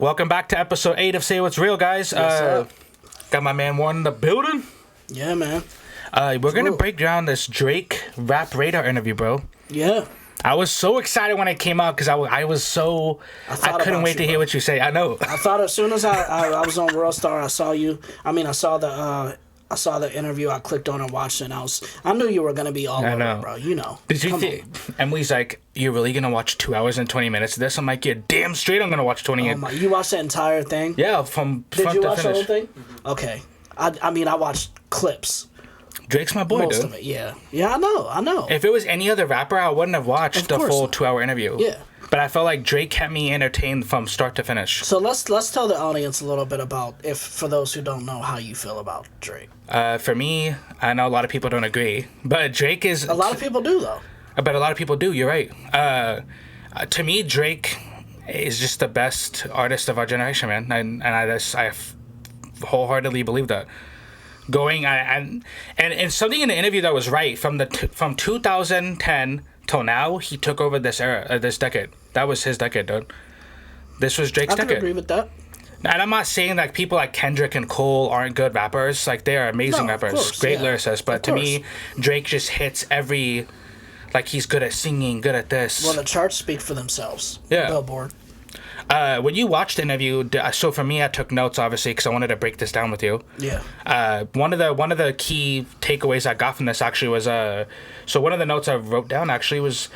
Welcome back to episode 8 of Say What's Real, guys. Got my man Warren in the building. Yeah, man. We're going to break down this Drake Rap Radar interview, bro. Yeah. I was so excited when it came out because I couldn't wait to hear what you say. I know. I thought as soon as I was on World Star, I saw you. I mean, I saw the interview. I clicked on and watched it. And I knew you were gonna be all over, bro. You know. Did you think? Emily's like, "You're really gonna watch 2 hours and 20 minutes of this?" I'm like, "Yeah, damn straight, I'm gonna watch 20." Oh my! You watched the entire thing? Yeah, from Did front you to watch finish. the whole thing? Mm-hmm. Okay. I mean, I watched clips. Drake's my boy, Most dude. of it, yeah. Yeah, I know. If it was any other rapper, I wouldn't have watched the full not. 2-hour interview. Yeah. But I felt like Drake kept me entertained from start to finish. So let's tell the audience a little bit about, for those who don't know, how you feel about Drake. For me, I know a lot of people don't agree, but Drake is... A lot of people do, though. But a lot of people do, you're right. To me, Drake is just the best artist of our generation, man. And I wholeheartedly believe that. And something in the interview that was right, from 2010 till now, he took over this era, this decade. That was his decade, dude. This was Drake's decade. I can agree with that. And I'm not saying that people like Kendrick and Cole aren't good rappers. Like, they are amazing rappers, course, great yeah. lyricists. But to me, Drake just hits every... Like, he's good at singing, good at this. Well, the charts speak for themselves. Yeah. Billboard. When you watched the interview, so for me, I took notes, obviously, because I wanted to break this down with you. Yeah. One of the key takeaways I got from this actually was so one of the notes I wrote down actually was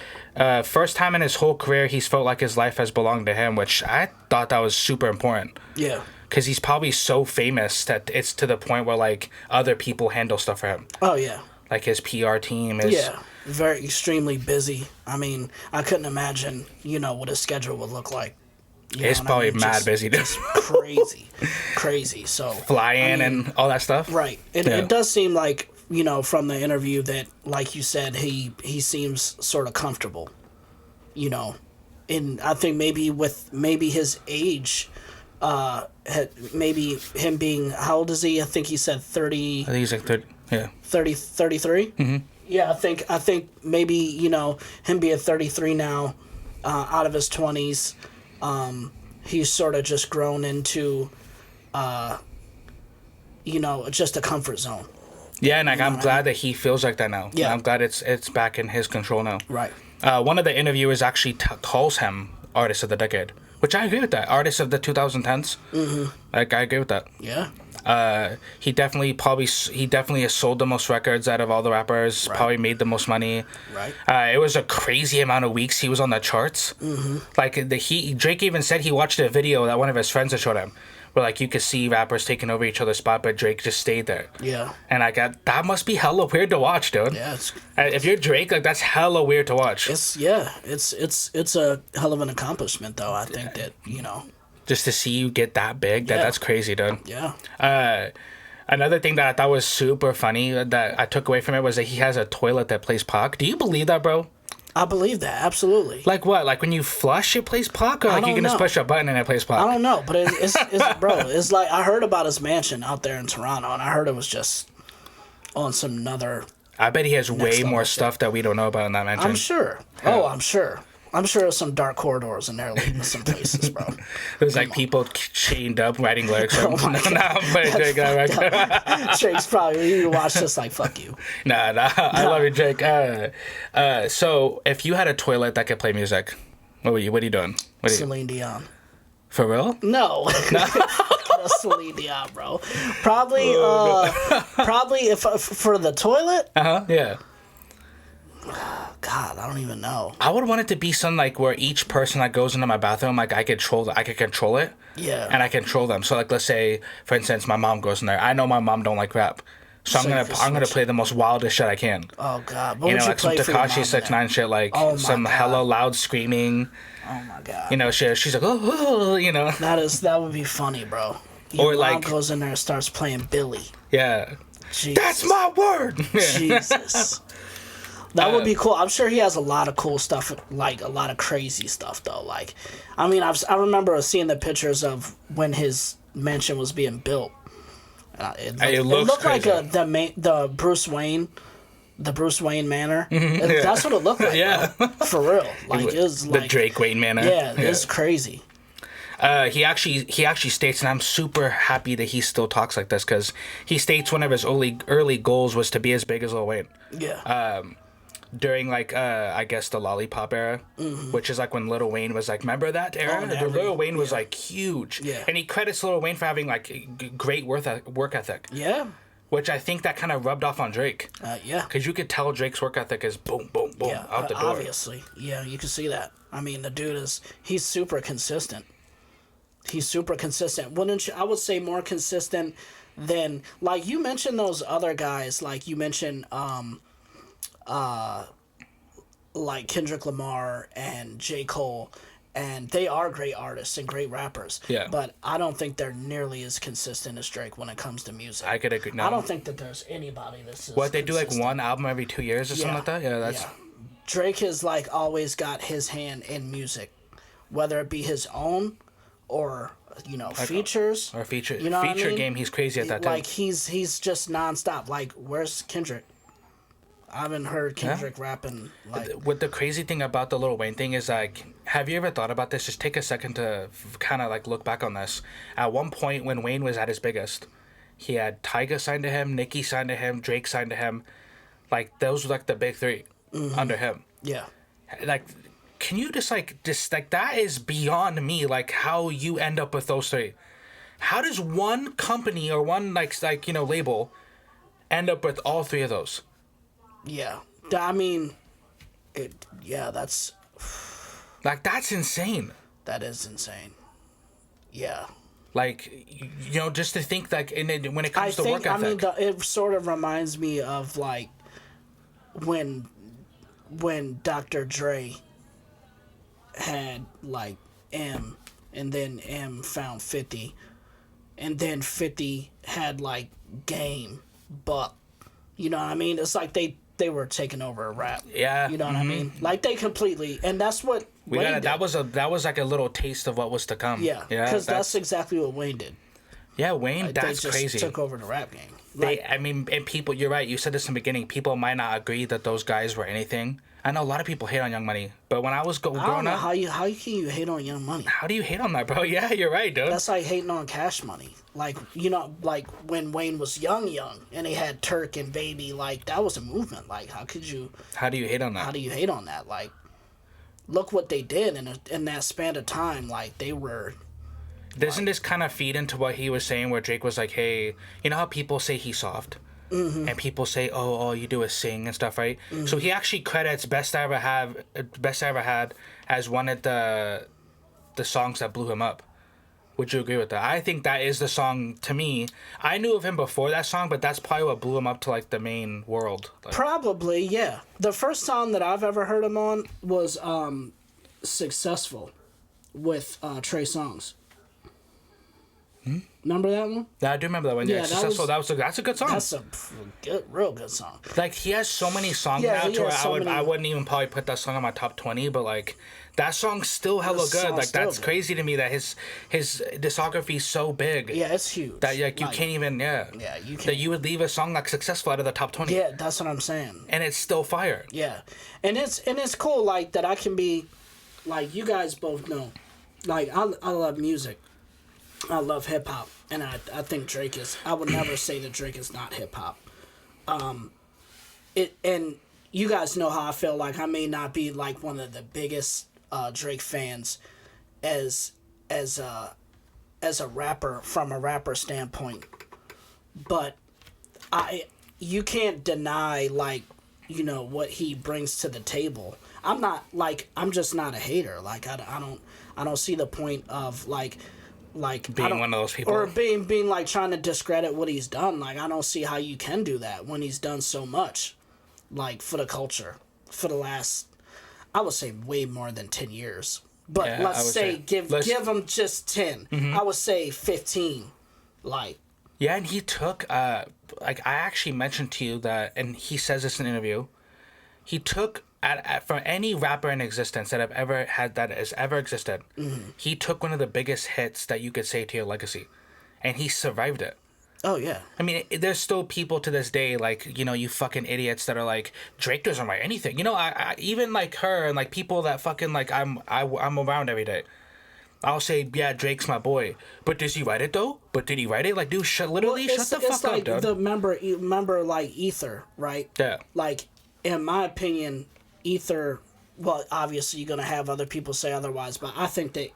first time in his whole career he's felt like his life has belonged to him, which I thought that was super important. Yeah. Because he's probably so famous that it's to the point where like other people handle stuff for him. Oh yeah. Like his PR team is. Yeah. Very extremely busy. I mean, I couldn't imagine, what his schedule would look like. It's probably mad busy. Just crazy. So fly in and all that stuff. Right. It does seem like, from the interview that, like you said, he seems sort of comfortable, and I think maybe his age, maybe him being, how old is he? I think he said 30. I think he's like 30. Yeah. 33. Mm-hmm. Yeah, I think maybe him being 33 now, out of his 20s. He's sort of just grown into, just a comfort zone. Yeah, and I'm glad that he feels like that now. Yeah. I'm glad it's back in his control now. Right. One of the interviewers actually calls him Artist of the Decade, which I agree with that. Artist of the 2010s. Mm-hmm. Like, I agree with that. Yeah. He definitely has sold the most records out of all the rappers. Right. Probably made the most money. Right. It was a crazy amount of weeks he was on the charts. Mm-hmm. Like Drake even said he watched a video that one of his friends had showed him, where like you could see rappers taking over each other's spot, but Drake just stayed there. Yeah. And that must be hella weird to watch, dude. Yeah. If you're Drake, like that's hella weird to watch. It's a hell of an accomplishment, though. I think that Just to see you get that big, that's crazy, dude. Yeah. Another thing that I thought was super funny that I took away from it was that he has a toilet that plays Pac. Do you believe that, bro? I believe that, absolutely. Like what? Like when you flush, it plays Pac? Or like you can just push a button and it plays Pac? I don't know, but it's bro, it's like I heard about his mansion out there in Toronto, and I heard it was just on some other... I bet he has way more stuff that we don't know about in that mansion. I'm sure. Yeah. Oh, I'm sure. I'm sure there's some dark corridors in there leading to some places, bro. There's like people chained up writing lyrics. Oh my God. Drake's probably, you watch this like, fuck you. Nah, I love you, Drake. So if you had a toilet that could play music, what are you doing? Celine Dion. For real? No. Celine Dion, bro. Probably if for the toilet. Yeah. God, I don't even know. I would want it to be something like where each person that goes into my bathroom, like I could control it. Yeah. And I control them. So like, let's say, for instance, my mom goes in there. I know my mom don't like rap, so I'm gonna play the most wildest shit I can. Oh God, what would like some Tekashi 6ix9ine shit, like some hella loud screaming. Oh my God. She's like, oh. That would be funny, bro. Your mom goes in there and starts playing Billy. Yeah. Jesus. That's my word. Jesus. That would be cool. I'm sure he has a lot of cool stuff, like a lot of crazy stuff, though. Like, I mean, I remember seeing the pictures of when his mansion was being built. It looked like the Bruce Wayne Manor. Mm-hmm. That's what it looked like. Yeah, bro. For real. Like, it was like the Drake Wayne Manor. Yeah, it's crazy. He actually states, and I'm super happy that he still talks like this, because he states one of his early goals was to be as big as Lil Wayne. Yeah. During like I guess the Lollipop era, which is like when Lil Wayne was like, remember that era? Lil Wayne was like huge, Yeah. and he credits Lil Wayne for having like great work ethic. Yeah. Which I think that kind of rubbed off on Drake. Yeah. Because you could tell Drake's work ethic is boom, boom, boom, out the door. Obviously. Yeah, you can see that. I mean, the dude he's super consistent. He's super consistent. Wouldn't you, I would say more consistent than, like, you mentioned those other guys, like you mentioned, like Kendrick Lamar and J. Cole, and they are great artists and great rappers. Yeah. But I don't think they're nearly as consistent as Drake when it comes to music. I could agree. No. I don't think that there's anybody that's What, they do like consistent. one album every 2 years or something like that? Yeah, that's... Yeah. Drake has like always got his hand in music, whether it be his own or features Or feature You know what I feature mean? game, he's crazy at that time. Like he's just nonstop. Like, where's Kendrick? I haven't heard Kendrick rapping. Like, what the crazy thing about the Lil Wayne thing is, like, have you ever thought about this? Just take a second to kind of like look back on this. At one point when Wayne was at his biggest, he had Tyga signed to him, Nicki signed to him, Drake signed to him. Like, those were like the big three under him. yeah, Like, can you just like that is beyond me, like how you end up with those three. How does one company or one label end up with all three of those? yeah. I mean, that's That's insane. that is insane. Yeah. Like, just to think, like, when it comes to work ethic. It sort of reminds me of like when Dr. Dre had like M, and then M found 50, and then 50 had like Game, Buck. You know what I mean? It's like they were taking over rap. Yeah. You know what I mean? Like, they completely, and that's what Wayne did. that was like a little taste of what was to come. Yeah, because that's exactly what Wayne did. Yeah, Wayne, Like, that's they just crazy. took over the rap game. And people, you're right. You said this in the beginning. People might not agree that those guys were anything. I know a lot of people hate on Young Money, but when I was growing I don't know up, how can you hate on Young Money? how do you hate on that, bro? Yeah, you're right, dude. That's like hating on Cash Money. Like, like when Wayne was young, and he had Turk and Baby, like, that was a movement. Like, how do you hate on that? Like, look what they did in that span of time. Like, they were... Doesn't this kind of feed into what he was saying, where Drake was like, hey, you know how people say he's soft? And people say, oh, all you do is sing and stuff, right? So he actually credits Best I Ever Had as one of the songs that blew him up. Would you agree with that? I think that is the song, to me. I knew of him before that song, but that's probably what blew him up to like the main world. Like, probably, yeah. The first song that I've ever heard him on was Successful with Trey Songz. Remember that one? Yeah, I do remember that one. Yeah, Successful. That's a good song. That's a real good song. Like, he has so many songs now to where I wouldn't even probably put that song on my top 20, but like, that song's still hella good. Like, that's crazy to me that his discography is so big. Yeah, it's huge. That you can't even Yeah, you can't. That you would leave a song like Successful out of the top 20. Yeah, that's what I'm saying. And it's still fire. Yeah, and it's cool, like, that I can be, like, you guys both know, like, I love music. I love hip hop, and I think Drake is. I would never say that Drake is not hip hop. And you guys know how I feel. Like, I may not be like one of the biggest Drake fans, as a rapper, from a rapper standpoint, but you can't deny, like, what he brings to the table. I'm just not a hater. Like, I don't see the point of like being one of those people, or being like trying to discredit what he's done. Like, I don't see how you can do that when he's done so much, like, for the culture, for the last, I would say, way more than 10 years. But yeah, let's say give him just 10. I would say 15. Like, yeah, and he took like, I actually mentioned to you that, and he says this in an interview, he took for any rapper in existence that has ever existed, he took one of the biggest hits that you could say to your legacy, and he survived it. Oh, yeah. I mean, there's still people to this day, like, you fucking idiots that are like, Drake doesn't write anything. I even like her and like people that fucking like I'm around every day. I'll say, yeah, Drake's my boy. But does he write it, though? But did he write it? Like, dude, literally, shut the fuck like up, dude. Remember, like, Ether, right? Yeah. Like, in my opinion, Ether... Well, obviously, you're going to have other people say otherwise, but I think that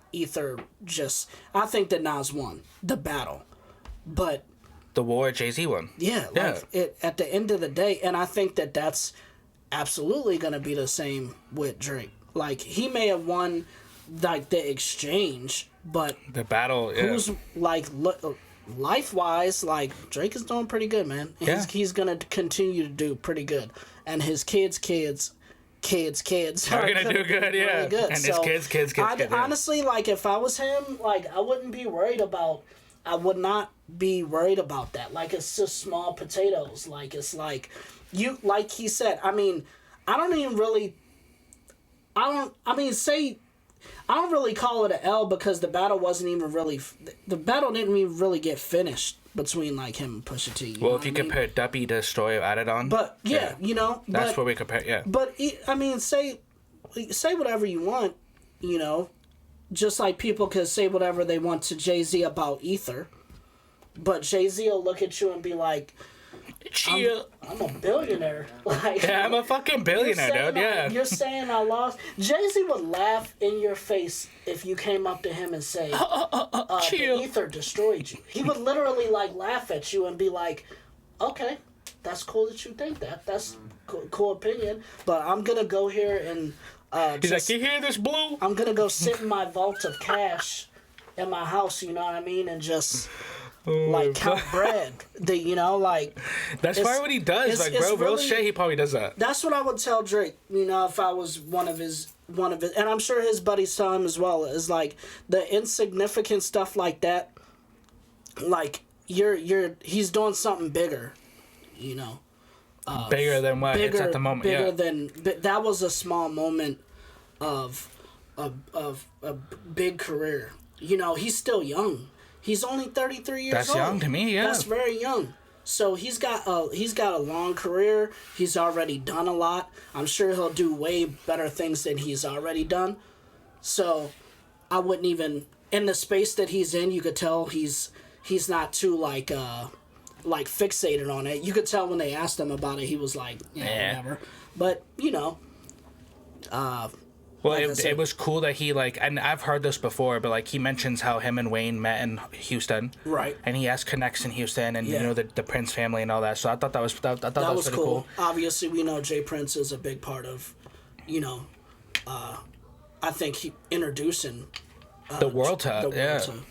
I think that Nas won the battle. But... The war Jay-Z won. Yeah. Like, at the end of the day, and I think that that's absolutely going to be the same with Drake. Like, he may have won, like, the exchange, but... The battle, yeah. Who's, like, life-wise, like, Drake is doing pretty good, man. Yeah. He's going to continue to do pretty good. And his kids are gonna do good, yeah. Really good. And his kids. Honestly, like, if I was him, like, I would not be worried about that. Like, it's just small potatoes. Like, it's like like he said. I mean, I don't really call it an L because the battle didn't even really get finished between, like, him and Pusha T. Well, if you compare Duppy to Story of Added On. But, yeah, you know. That's where we compare, yeah. But, I mean, say whatever you want, you know. Just like people could say whatever they want to Jay-Z about Ether. But Jay-Z will look at you and be like... Chill. I'm a billionaire. Like, yeah, I'm a fucking billionaire, dude. Yeah. You're saying I lost. Jay-Z would laugh in your face if you came up to him and say, chill. The Ether destroyed you. He would literally, like, laugh at you and be like, okay, that's cool that you think that. That's cool opinion. But I'm going to go here and... He's like, you hear this, Blue? I'm going to go sit in my vault of cash in my house, you know what I mean? And just... like, count bread. You know, like... That's probably what he does. Like, bro, real shit, he probably does that. That's what I would tell Drake, you know, if I was one of his... And I'm sure his buddies tell him as well, is, like, the insignificant stuff like that, like, he's doing something bigger, you know. Bigger than what it's at the moment, bigger than... That was a small moment of a big career. You know, he's still young. He's only 33 years old. That's young to me, yeah. That's very young. So he's got a long career. He's already done a lot. I'm sure he'll do way better things than he's already done. So I wouldn't even... In the space that he's in, you could tell he's not too, like fixated on it. You could tell when they asked him about it, he was like, whatever. But, you know... Well, it was cool that he, like, and I've heard this before, but, like, he mentions how him and Wayne met in Houston. Right. And he has connects in Houston and, you know, the Prince family and all that. So I thought that was pretty cool. Obviously, we know Jay Prince is a big part of, you know, I think he introducing the world to.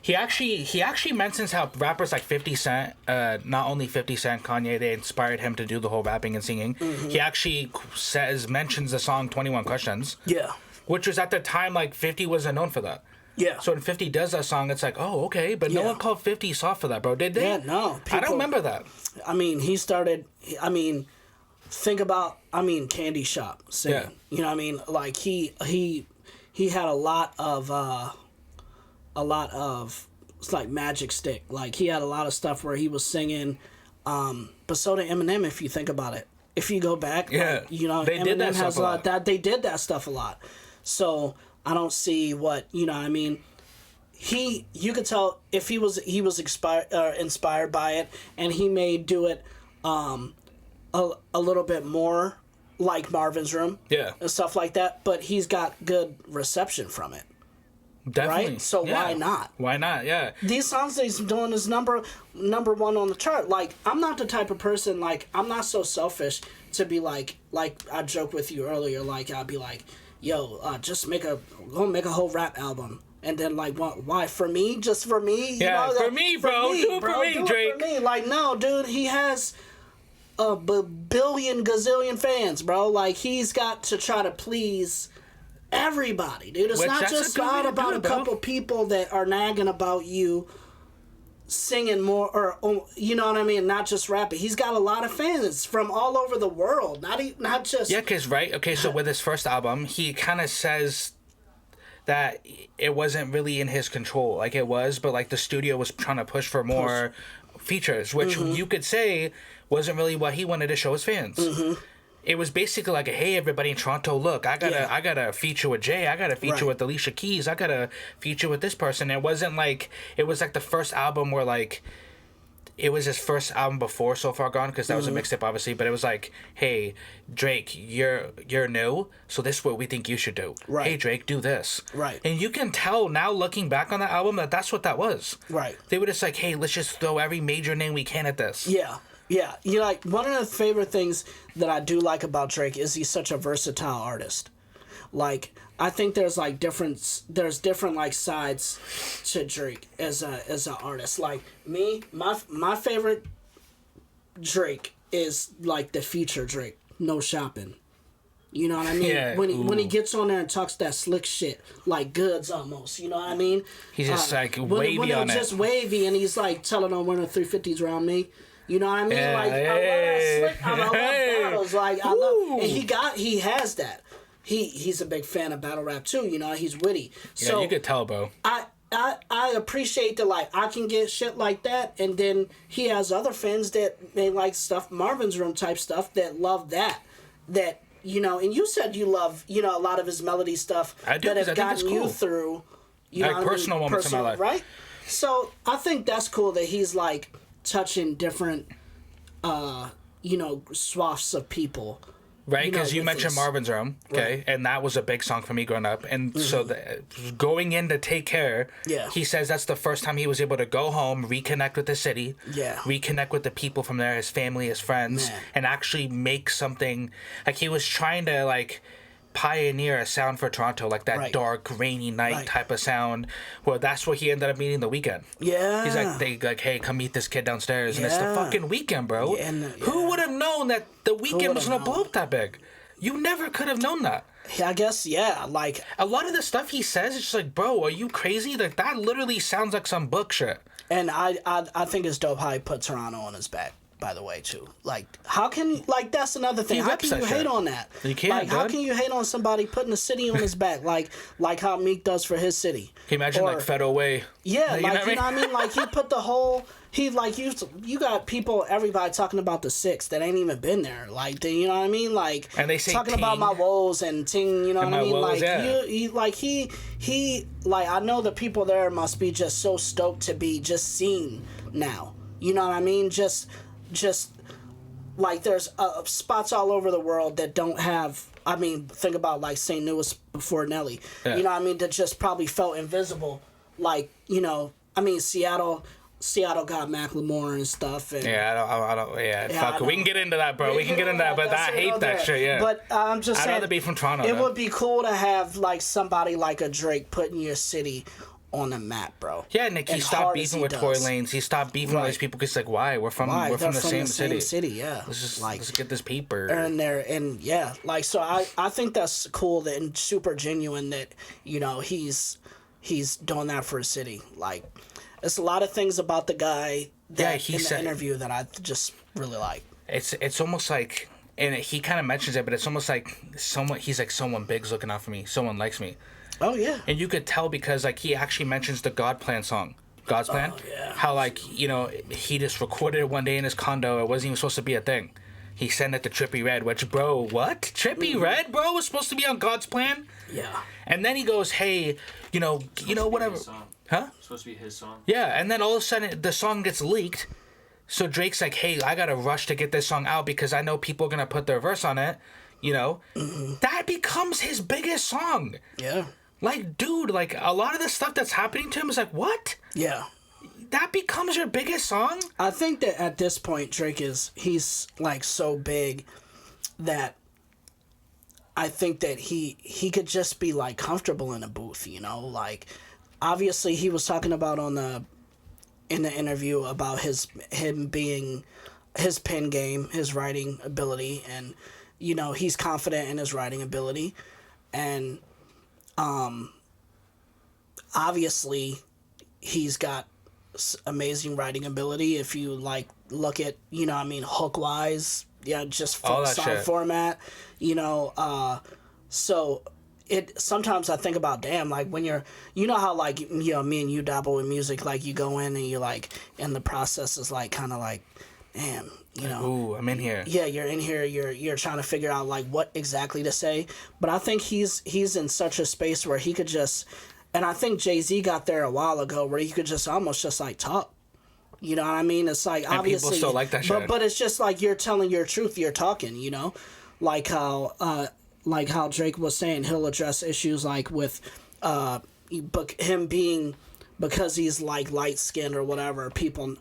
He actually mentions how rappers like 50 Cent, not only 50 Cent, Kanye, they inspired him to do the whole rapping and singing. Mm-hmm. He actually mentions the song 21 Questions. Yeah. Which was at the time, like, 50 wasn't known for that. Yeah. So when 50 does that song, it's like, oh, okay. But no one called 50 soft for that, bro. Did they? Yeah, no. I don't remember that. I mean, think about, Candy Shop singing. Yeah. You know what I mean? Like, he had a lot of it's like Magic Stick. Like, he had a lot of stuff where he was singing, but so did Eminem, if you think about it. If you go back, yeah, like, you know, they Eminem did that has stuff a lot. That they did that stuff a lot. So I don't see what, you know what I mean. You could tell if he was inspired by it, and he may do it a little bit more like Marvin's Room, yeah, and stuff like that. But he's got good reception from it. Definitely. Right? So why not? Why not? Yeah. These songs that he's doing is number one on the chart. Like, I'm not the type of person, like, I'm not so selfish to be like I joked with you earlier, like, I'd be like, yo, just go make a whole rap album. And then, like, why? For me? Just for me? Yeah, you know, for me, bro. Do it for me, Drake. Do it for me. Like, no, dude, he has a billion gazillion fans, bro. Like, he's got to try to please everybody, dude. It's not just about a couple people that are nagging about you singing more, or you know what I mean, not just rapping. He's got a lot of fans from all over the world, not just... Yeah, because, right, okay, so with his first album, he kind of says that it wasn't really in his control. Like, it was, but, like, the studio was trying to push for more features, which you could say wasn't really what he wanted to show his fans. it was basically like, hey, everybody in Toronto, look, I got a feature with Jay, I got a feature with Alicia Keys, I got a feature with this person. It wasn't like, it was like the first album where like, it was his first album before So Far Gone, because that was a mixtape, obviously. But it was like, hey, Drake, you're new, so this is what we think you should do. Right. Hey, Drake, do this. Right. And you can tell now, looking back on that album, that that's what that was. Right. They were just like, hey, let's just throw every major name we can at this. Yeah. Yeah. You know, like, one of the favorite things that I do like about Drake is he's such a versatile artist. Like, I think there's different like sides to Drake as an artist. Like me, my favorite Drake is like the feature Drake, No Shopping. You know what I mean? Yeah, when he gets on there and talks that slick shit, like Goods almost. You know what I mean? He's just wavy when on it. Just wavy, and he's like telling them when the 350s around me. You know what I mean? Yeah, like I love that slick. I love battles. Like I love, and he has that. He's a big fan of battle rap too. You know, he's witty. So yeah, you could tell, bro. I appreciate that. Like, I can get shit like that, and then he has other fans that they like stuff, Marvins Room type stuff, that love that. That, you know, and you said you love, you know, a lot of his melody stuff I do, that have gotten cool. you through, you know, like personal moments in my life, right? So I think that's cool that he's like touching different, you know, swaths of people. Right, because you with mentioned his- Marvin's Room, okay, Right. and that was a big song for me growing up. And so going in to Take Care, Yeah. he says that's the first time he was able to go home, reconnect with the city, Yeah. reconnect with the people from there, his family, his friends, Man. and actually make something. Like, he was trying to, like, pioneer a sound for Toronto, like that Right. dark, rainy night Right. type of sound. Well, that's what he ended up meeting the Weeknd. Yeah. He's like, hey, come meet this kid downstairs, and it's the Yeah. fucking Weeknd, bro. Yeah, and Who would have known that the Weeknd was would've gonna blow up that big? You never could have known that. I guess, yeah, like, A lot of the stuff he says, it's just like, bro, are you crazy? Like, that literally sounds like some book shit. and I think it's dope how he put Toronto on his back, by the way, too. Like, how can, like, that's another thing. He How rips can you that hate shit. on that? You can't, Like, how dude. can you hate on somebody putting a city on his back, like how Meek does for his city? Can you imagine, Or- like, Federal Way? Yeah, You know like, what I you know what I mean? Like, he put the whole, you got people, everybody talking about the six that ain't even been there. Like, you know what I mean? Like, And they say talking ting. about my woes and ting, you know And what I my mean? woes, Like, yeah. he, like, I know the people there must be just so stoked to be just seen now. You know what I mean? Just, like, there's spots all over the world that don't have, I mean, think about, like, St. Louis before Nelly. Yeah. You know what I mean? That just probably felt invisible. Like, you know, I mean, Seattle got Macklemore and stuff. And Yeah, I don't, I fuck. know. We can get into that, bro. We can get into that, but I That's hate that shit, yeah. But I'm just I'd saying, rather be from Toronto, it though. would be cool to have, like, somebody like a Drake putting your city on the map, bro. Yeah, Nick, he And stopped hard as beefing he with does. Tory Lanez. He stopped beefing with Right. these people because, like, why? We're from Why? the They're same city. Yeah. Let's get this paper. And there, and yeah, like, so I think that's cool that, and super genuine that, you know, he's doing that for his city. Like, there's a lot of things about the guy that he in the said- interview that I just really like. It's almost like, and he kind of mentions it, but it's almost like someone big's looking out for me. Someone likes me. Oh yeah. And you could tell because, like, he actually mentions the God Plan song. God's Plan? Oh, yeah. How, like, you know, he just recorded it one day in his condo. It wasn't even supposed to be a thing. He sent it to Trippie Redd, which, bro, what? Trippie Redd, bro, was supposed to be on God's Plan? Yeah. And then he goes, hey, you know, whatever. Huh? It's supposed to be his song. Yeah, and then all of a sudden the song gets leaked. So Drake's like, hey, I gotta rush to get this song out because I know people are gonna put their verse on it. You know? Mm-hmm. That becomes his biggest song. Yeah. Like, dude, like, a lot of the stuff that's happening to him is like, what? Yeah. That becomes your biggest song? I think that at this point, he's like so big that I think that he could just be like comfortable in a booth, you know? Like, obviously he was talking about in the interview about him being his pen game, his writing ability, and, you know, he's confident in his writing ability. And obviously he's got amazing writing ability. If you like look at, you know, I mean, hook wise, yeah, just All from that song shit. format, you know, so it sometimes I think about, damn, like when you're, you know how, like, you know, me and you dabble in music, like you go in and you like, and the process is like kind of like, damn, You know, ooh, I'm in here. Yeah, you're in here. You're trying to figure out like what exactly to say. But I think he's in such a space where he could just, and I think Jay-Z got there a while ago where he could just almost just like talk. You know what I mean? It's like, and obviously, people still like that shit. But it's just like you're telling your truth. You're talking. You know, like how Drake was saying he'll address issues like with but him being, because he's like light skinned or whatever, people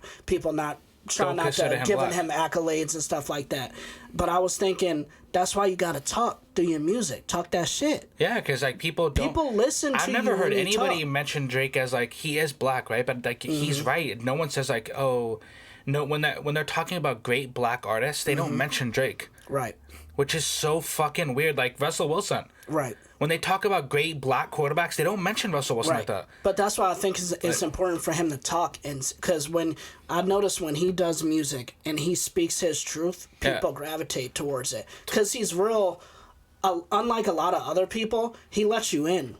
not trying not to giving him accolades and stuff like that. But I was thinking that's why you gotta talk through your music. Talk that shit. Yeah, because like people listen to you. I've never heard anybody talk. mention Drake as like he is black, right? But like he's right. No one says like, oh no, when they're talking about great black artists, they don't mention Drake. Right. Which is so fucking weird. Like Russell Wilson. Right. When they talk about great black quarterbacks, they don't mention Russell Wilson like that. But that's why I think it's important for him to talk, and because when I notice when he does music and he speaks his truth, people gravitate towards it because he's real. Unlike a lot of other people, he lets you in.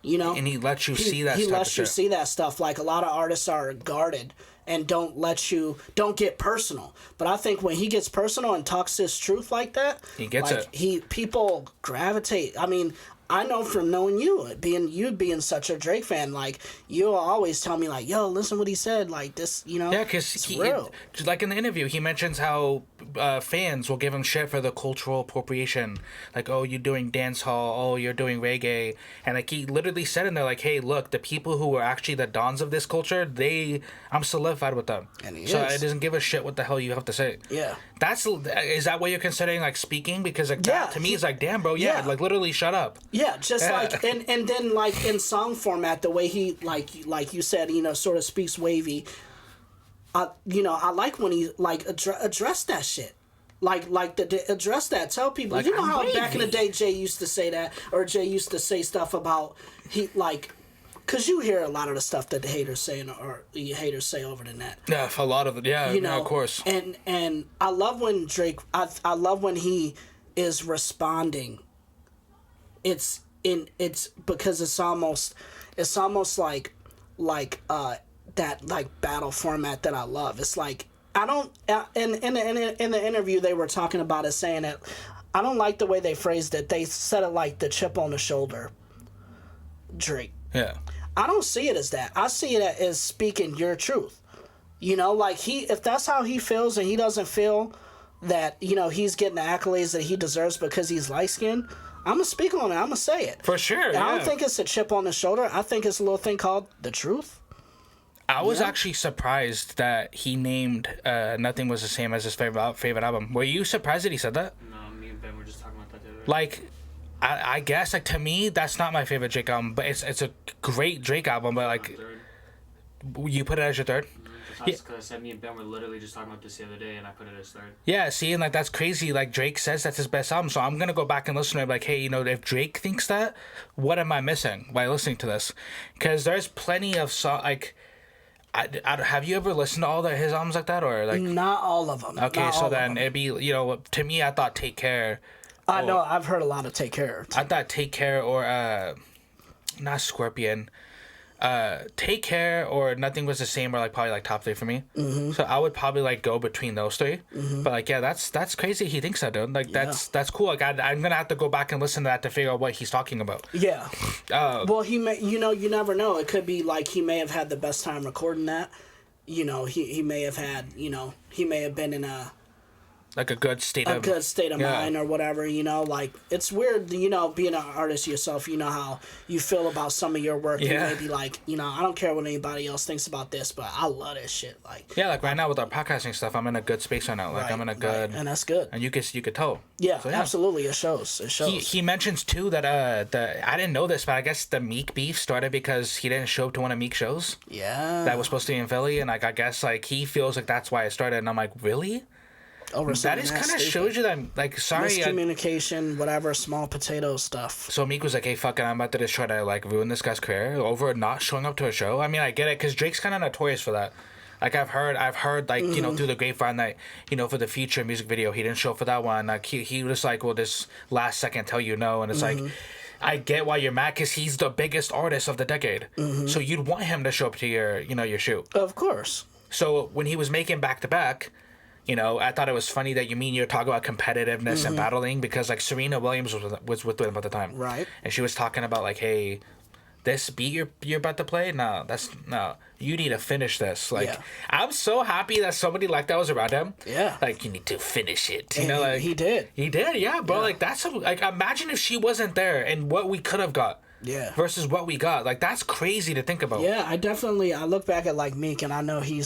You know, and he lets you see that. He lets you see that stuff. Like a lot of artists are guarded and don't get personal. But I think when he gets personal and talks his truth like that, he gets it. People gravitate. I mean, I know from knowing you being such a Drake fan, like you'll always tell me like, yo, listen what he said, like this, you know. Yeah, because just like in the interview, he mentions how fans will give him shit for the cultural appropriation, like, oh, you're doing dance hall, oh, you're doing reggae, and like he literally said in there, like, hey, look, the people who are actually the dons of this culture, I'm solidified with them, and it doesn't give a shit what the hell you have to say. Yeah, is that what you're considering like speaking? Because like that to me is like, damn, bro, like literally shut up. Yeah, just like and then like in song format, the way he like you said, you know, sort of speaks wavy. I like when he like address that shit, like address that. Tell people, like, you know how back in the day Jay used to say that, or Jay used to say stuff about because you hear a lot of the stuff that the haters say or the haters say over the net. Yeah, a lot of it. Yeah, you know, of course. And I love when Drake. I love when he is responding. It's because it's almost like that like battle format that I love. It's like I don't in the interview they were talking about it, saying that I don't like the way they phrased it. They said it like the chip on the shoulder Drake. Yeah. I don't see it as that. I see it as speaking your truth. You know, like if that's how he feels and he doesn't feel that, you know, he's getting the accolades that he deserves because he's light skinned, I'm going to speak on it. I'm going to say it. For sure. I don't think it's a chip on the shoulder. I think it's a little thing called the truth. I was actually surprised that he named Nothing Was the Same as his favorite album. Were you surprised that he said that? No, me and Ben were just talking about that the other day. Like, I guess, like, to me, that's not my favorite Drake album, but it's a great Drake album, but, like, you put it as your third? Because I said me and Ben were literally just talking about this the other day, and I put it as third. Yeah, see, and like that's crazy. Like Drake says that's his best album, so I'm gonna go back and listen to it. Like, hey, you know, if Drake thinks that, what am I missing by listening to this? Because there's plenty of like, have you ever listened to all his albums like that, or like not all of them? Okay, so then it'd be, you know, to me, I thought Take Care. I know I've heard a lot of Take Care. I thought Take Care or not Scorpion. Take Care or Nothing Was the Same are like probably like top 3 for me. Mm-hmm. So I would probably like go between those 3. Mm-hmm. But like, yeah, that's crazy. He thinks that, dude. Like that's cool. Like I'm gonna have to go back and listen to that to figure out what he's talking about. Yeah. Well, he may. You know, you never know. It could be like he may have had the best time recording that. You know, he may have had. You know, he may have been in a good state of mind or whatever, you know. Like, it's weird, you know, being an artist yourself, you know how you feel about some of your work. You may be like, you know, I don't care what anybody else thinks about this, but I love this shit. Like, yeah, like right now with our podcasting stuff, I'm in a good space right now. Like, I'm in a good, and that's good. And you could tell. Yeah, so, absolutely, it shows. He mentions too that I didn't know this, but I guess the Meek beef started because he didn't show up to one of Meek's shows. Yeah, that was supposed to be in Philly, and like I guess like he feels like that's why it started, and I'm like, really? That is kind of shows you that, like, sorry, miscommunication, whatever, small potato stuff. So Meek was like, hey, fuck it, I'm about to just try to like ruin this guy's career over not showing up to a show. I mean, I get it, because Drake's kind of notorious for that. Like, I've heard like, you know, through the grapevine that, you know, for the Future music video, he didn't show up for that one. Like, he was like, well, this last second tell you no, and it's like, I get why you're mad, because he's the biggest artist of the decade. So you'd want him to show up to your shoot. Of course. So when he was making back-to-back, You know, I thought it was funny that you're talking about competitiveness and battling, because like Serena Williams was with them at the time, Right. And she was talking about like, hey, this beat you're about to play, no, you need to finish this. Like, I'm so happy that somebody like that was around him. Yeah, like, you need to finish it. You and know, like he did, yeah, bro. Like, that's like, imagine if she wasn't there and what we could have got. Yeah. Versus what we got. Like, that's crazy to think about. Yeah, I look back at like Meek, and I know he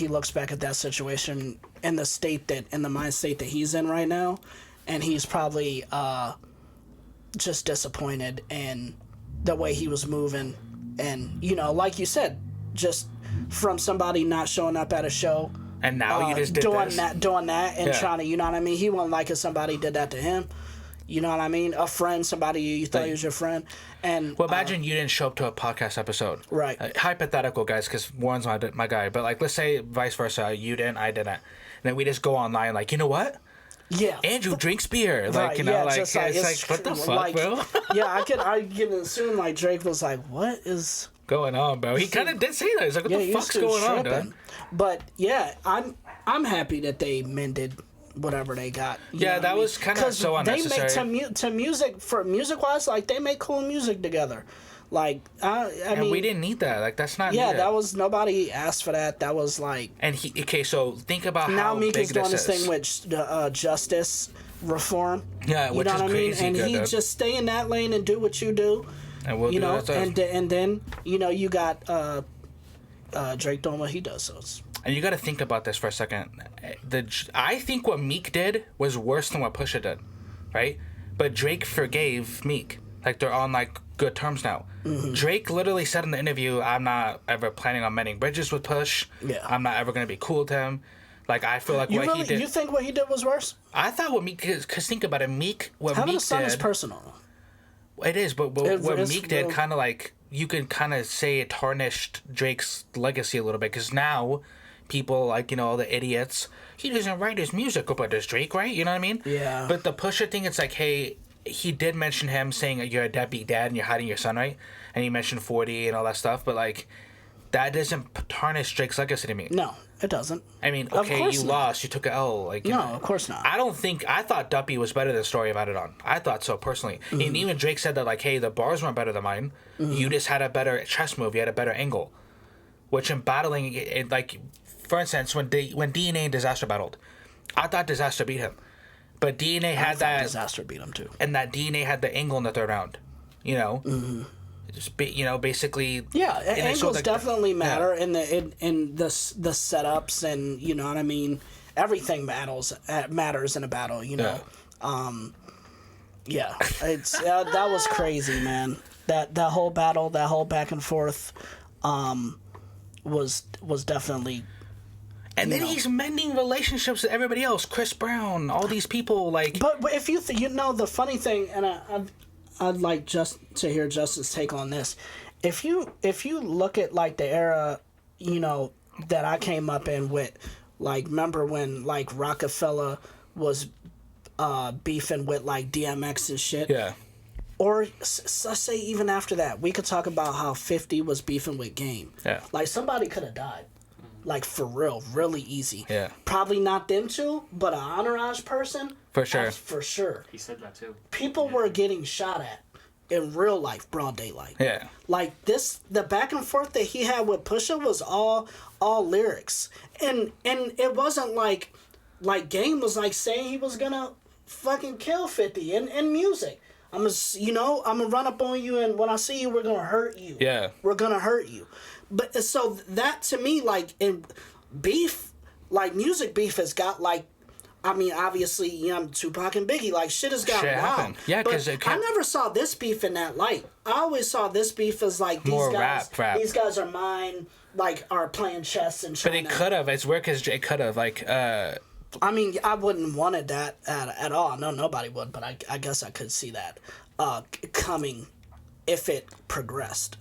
looks back at that situation in the mind state that he's in right now, and he's probably just disappointed in the way he was moving, and you know, like you said, just from somebody not showing up at a show, and now you just doing this. that, and trying to, you know what I mean? He won't like if somebody did that to him. You know what I mean? A friend, somebody you thought he was your friend. And well, imagine you didn't show up to a podcast episode. Right. Hypothetical, guys, because Warren's my guy. But, like, let's say vice versa. You didn't, I didn't. And then we just go online, like, you know what? Yeah. Andrew drinks beer. Like, right, you know, like, it's like, what the fuck, like, bro? Yeah, I can assume, like, Drake was like, what is going on, bro? He kind of did say that. He's like, what the fuck's going on, dude? But, yeah, I'm happy that they mended whatever they got. Yeah, that was kind of so unnecessary. They make music wise, like they make cool music together. Like I mean, we didn't need that. Like, that's not. Yeah, needed. that was, nobody asked for that. That was like. And so think about now how Meek big is doing this this thing with justice reform. Yeah, you which know is what I mean? crazy. And good, he dude. just stay in that lane and do what you do. And we'll you do know, that and then you know you got Drake doing what he does. So it's. And you got to think about this for a second. I think what Meek did was worse than what Pusha did, right? But Drake forgave Meek. Like, they're on, like, good terms now. Mm-hmm. Drake literally said in the interview, I'm not ever planning on mending bridges with Push. Yeah. I'm not ever going to be cool with him. Like, I feel like he did... You think what he did was worse? I thought what Meek... Because think about it. Having a son is personal. It is, but what Meek did kind of, like... You can kind of say it tarnished Drake's legacy a little bit. Because now... people, like, you know, all the idiots, he doesn't write his music, but does Drake, right? You know what I mean? Yeah. But the Pusha thing, it's like, hey, he did mention him saying you're a deadbeat dad and you're hiding your son, right? And he mentioned 40 and all that stuff, but, like, that doesn't tarnish Drake's legacy to me. No, it doesn't. I mean, okay, you lost, you took an L. Like, no, of course not. I thought Duppy was better than Story of Adidon. I thought so, personally. Mm-hmm. And even Drake said that, like, hey, the bars weren't better than mine. Mm-hmm. You just had a better chess move. You had a better angle. Which in battling, it like... For instance, when DNA and Disaster battled, I thought Disaster beat him, but DNA had that. Disaster beat him too, and that DNA had the angle in the third round. You know, just basically. Yeah, angles definitely matter in the setups, and you know what I mean. Everything matters in a battle. You know, yeah, it's that was crazy, man. That whole battle, that whole back and forth, was definitely. And then he's mending relationships with everybody else. Chris Brown, all these people, like... But if you the funny thing, and I'd like just to hear Justin's take on this. If you look at, like, the era, you know, that I came up in with, like, remember when, like, Rockefeller was beefing with, like, DMX and shit? Yeah. Or let's say even after that, we could talk about how 50 was beefing with Game. Yeah. Like, somebody could have died. Like, for real, really easy. Yeah. Probably not them two, but an entourage person. For sure. For sure. He said that too. People were getting shot at in real life, broad daylight. Yeah. Like, the back and forth that he had with Pusha was all lyrics. And it wasn't like Game was, like, saying he was gonna fucking kill 50 in music. I'm gonna run up on you, and when I see you, we're gonna hurt you. Yeah. We're gonna hurt you. But so that to me, like, in beef, like, music beef has got, like, I mean, obviously, you know, Tupac and Biggie, like, shit has got wild. Happened. Yeah, because I never saw this beef in that light. I always saw this beef as, like, these guys, these guys are mine, like, are playing chess and trying. But it could have. It's weird because it could have, like. I mean, I wouldn't wanted that at all. No, nobody would. But I guess I could see that coming if it progressed.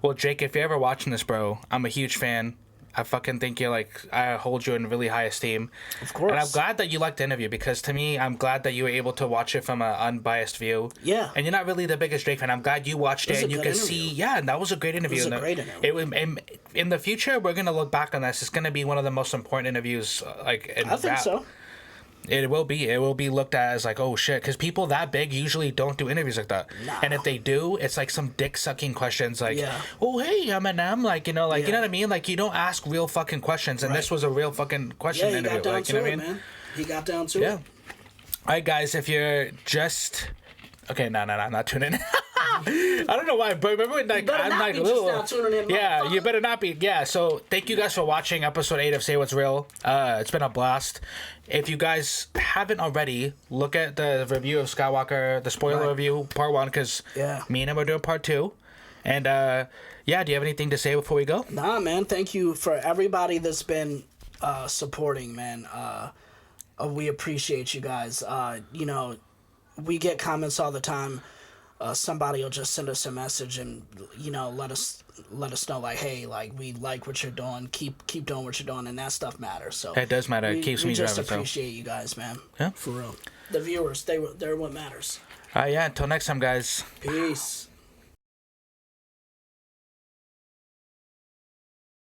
Well, Jake, if you're ever watching this, bro, I'm a huge fan. I fucking think you're like, I hold you in really high esteem. Of course. And I'm glad that you liked the interview, because to me, I'm glad that you were able to watch it from an unbiased view. Yeah. And you're not really the biggest Drake fan. I'm glad you watched it and you could see. Yeah, and that was a great interview. It was a great interview. In the future, we're gonna look back on this. It's gonna be one of the most important interviews, like in I think rap. so. It will be. It will be looked at as like, oh shit, because people that big usually don't do interviews like that. Nah. And if they do, it's like some dick sucking questions, like, oh hey Eminem, like you know what I mean? Like you don't ask real fucking questions, and this was a real fucking question interview. Got down like, you know what I mean? Man. He got down to it. All right, guys, if you're just okay, no, not tuning in. I don't know why, but remember when like I'm like a little. Yeah, you better not be. Yeah, so thank you guys for watching episode 8 of Say What's Real. It's been a blast. If you guys haven't already, look at the review of Skywalker, the spoiler review, part 1, because me and him are doing part 2. And do you have anything to say before we go? Nah, man. Thank you for everybody that's been supporting, man. We appreciate you guys. You know, we get comments all the time. Somebody will just send us a message and, you know, let us know, like, hey, like, we like what you're doing. Keep doing what you're doing, and that stuff matters. So it does matter. It keeps me driving. We just appreciate you guys, man. Yeah, for real. The viewers, they're what matters. Until next time, guys. Peace.